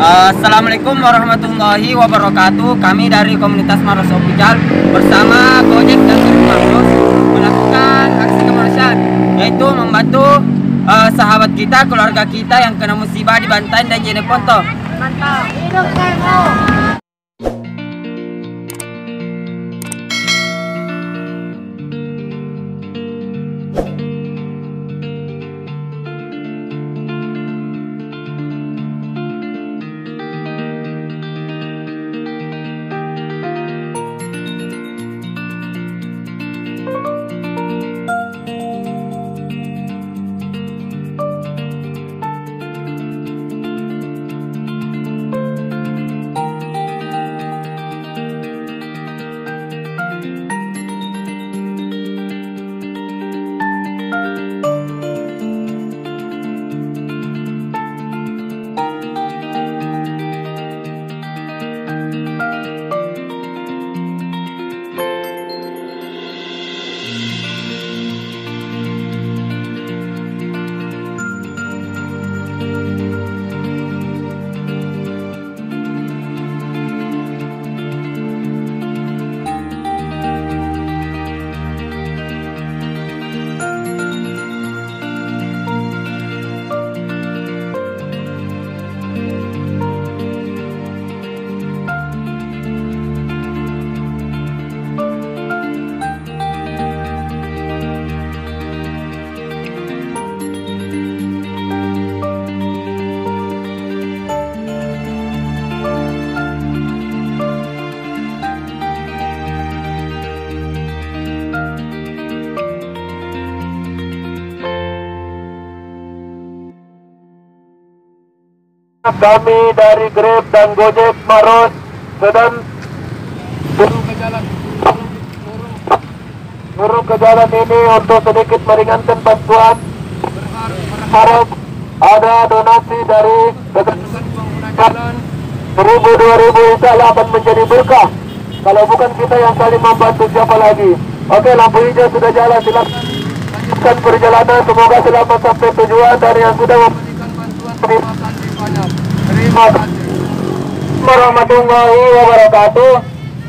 Assalamualaikum warahmatullahi wabarakatuh. Kami dari komunitas Maros Official bersama Gojek dan Suku Maros melakukan aksi kemanusiaan, yaitu membantu sahabat kita, keluarga kita yang kena musibah di Bantaeng dan Jeneponto. Mantap. Hidup Temo. Kami dari Grab dan Gojek Maros sedang turun ke jalan ini untuk sedikit meringankan bantuan. Harap ada donasi dari jalan 1000-2000, insya Allah akan menjadi berkah. Kalau bukan kita yang saling membantu, siapa lagi? Oke, lampu hijau sudah jalan, silakan lanjutkan perjalanan. Semoga selamat sampai tujuan. Dari yang sudah memberikan bantuan, terima kasih warahmatullahi wabarakatuh.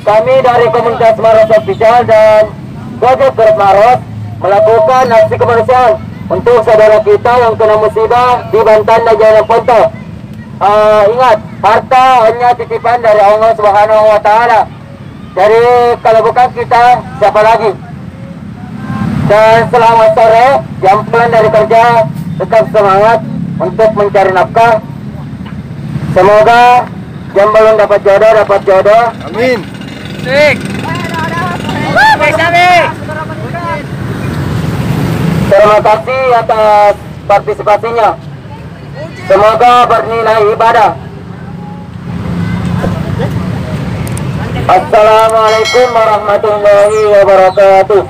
Kami dari komunitas Maros Official dan Gojek Grup Maros melakukan aksi kemanusiaan untuk saudara kita yang kena musibah di Bantaeng dan Jeneponto. Ingat, harta hanya titipan dari Allah Subhanahu wa Ta'ala. Jadi kalau bukan kita, siapa lagi? Dan selamat sore, jam pulang dari kerja, tetap semangat untuk mencari nafkah. Semoga yang belum dapat jodoh. Amin. Terima kasih atas partisipasinya. Semoga bernilai ibadah. Assalamualaikum warahmatullahi wabarakatuh.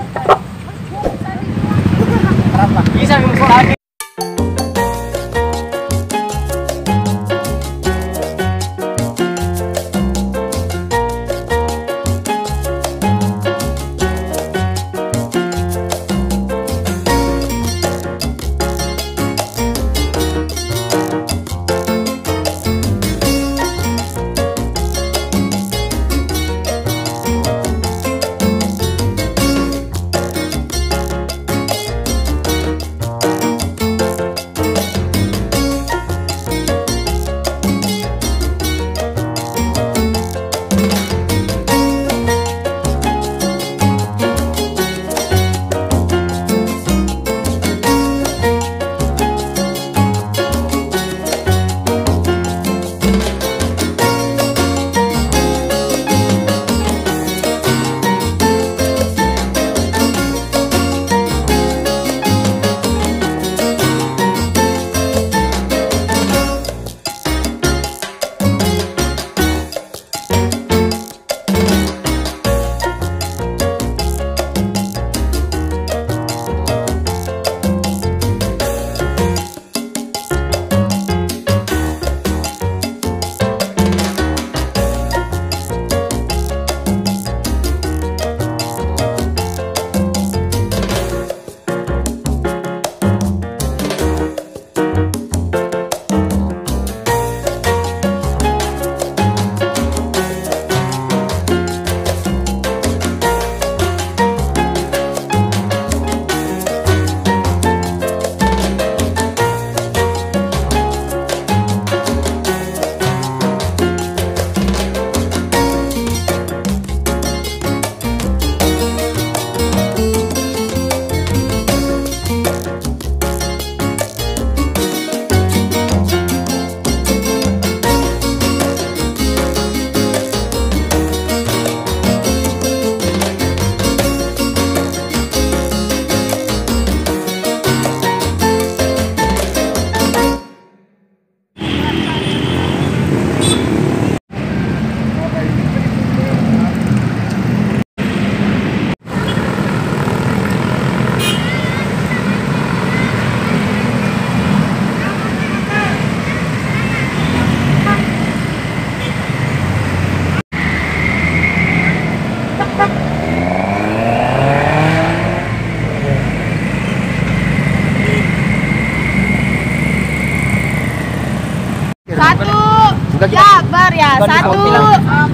Ya, bar ya. Satu.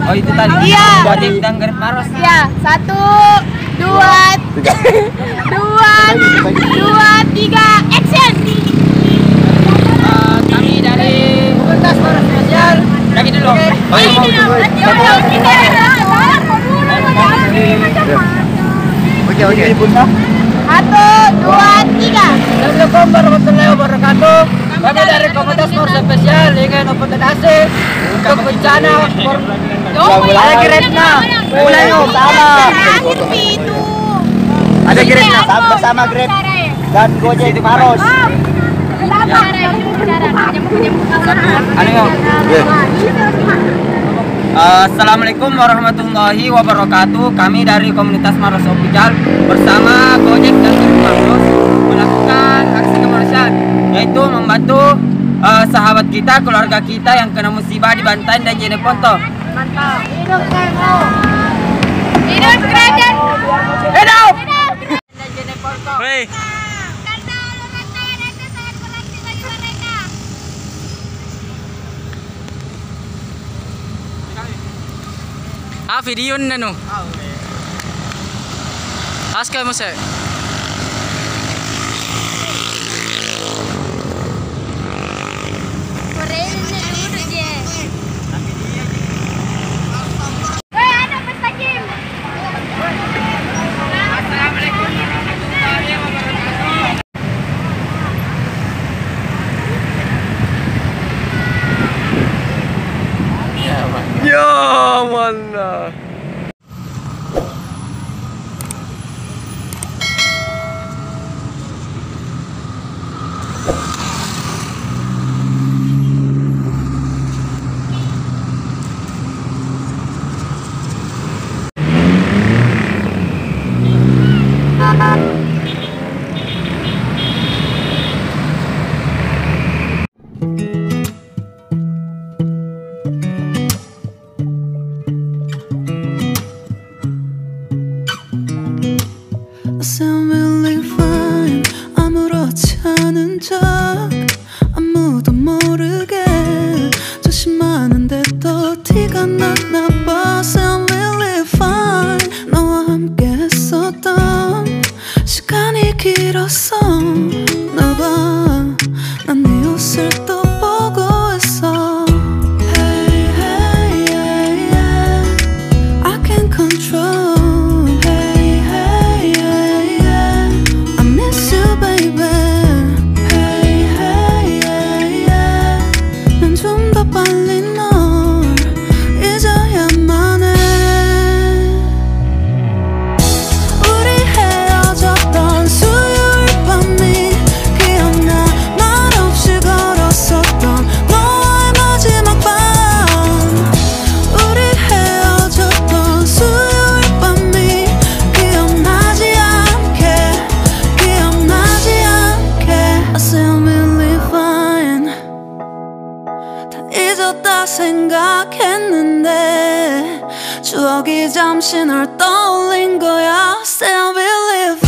Oh itu tadi. Iya. Gojek dan Grab Maros. Ya, 1, 2, 3, action. Kami dari komunitas Maros Spesial. Lagi dulu. Oke. 1, 2, 3. Assalamualaikum warahmatullahi wabarakatuh. Kami dari komunitas Maros Spesial ingin mempertenasi untuk bencana. Ada Grabnya. Mulai sama. Ada Grabnya bersama Grab dan Gojek Maros. Assalamualaikum warahmatullahi wabarakatuh. Kami dari komunitas Maros Official bersama Gojek dan Grab Maros melakukan aksi kemanusiaan, yaitu membantu sahabat kita, keluarga kita yang kena musibah di Bantaeng dan Jeneponto. Mantap. Hidup Grab. Hidup Grab dan Hidup! dan Jeneponto. Hei. video na no. Ask mo sir. Ya mana? sound really fine. 아무렇지 않은 척 아무도 모르게 조심하는데 또 티가 났나 봐. Sound really fine. 너와 함께 했었던 시간이 길었어. 나봐 난 네 옷을 또 보고 있어. Hey, hey, yeah, yeah. I can't control. 잊었다 생각했는데 추억이 잠시 널 떠올린 거야. Still believe